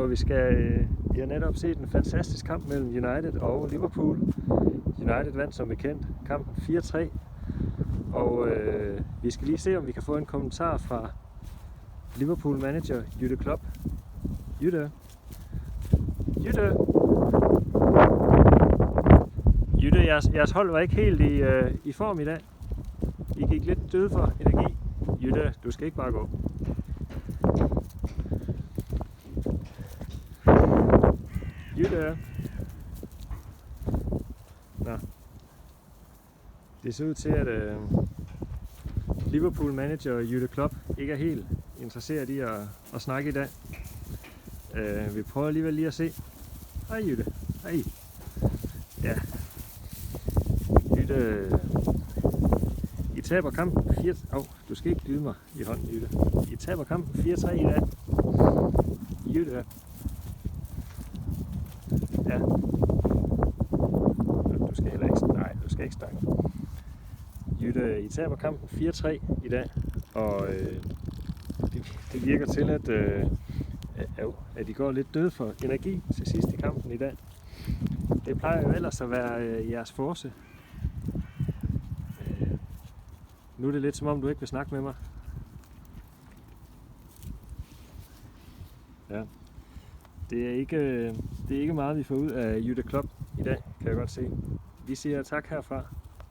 Og vi har netop set en fantastisk kamp mellem United og Liverpool. United vandt som bekendt kampen 4-3. Og vi skal lige se, om vi kan få en kommentar fra Liverpool manager Jürgen Klopp. Jytte, jeres hold var ikke helt i form i dag. I gik lidt døde for energi. Jytte, du skal ikke bare gå. Jytte. Nå. Det ser ud til, at Liverpool manager Jürgen Klopp ikke er helt interesseret i at snakke i dag. Vi prøver alligevel lige at se. Hej Jytte. Hej. Ja. Jytte. I taber kampen 4... du skal ikke dyde mig i hånden, Jytte. I taber kampen 4-3 i dag. Jytte. Ja. Du skal heller ikke... Nej, du skal ikke snakke. Jytte, I taber kampen 4-3 i dag. Og det virker til, at I går lidt døde for energi til sidst i kampen i dag. Det plejer jo ellers at være jeres force. Nu er det lidt som om, du ikke vil snakke med mig. Ja. Det er ikke meget, vi får ud af Jürgen Klopp i dag, kan jeg godt se. Vi siger tak herfra.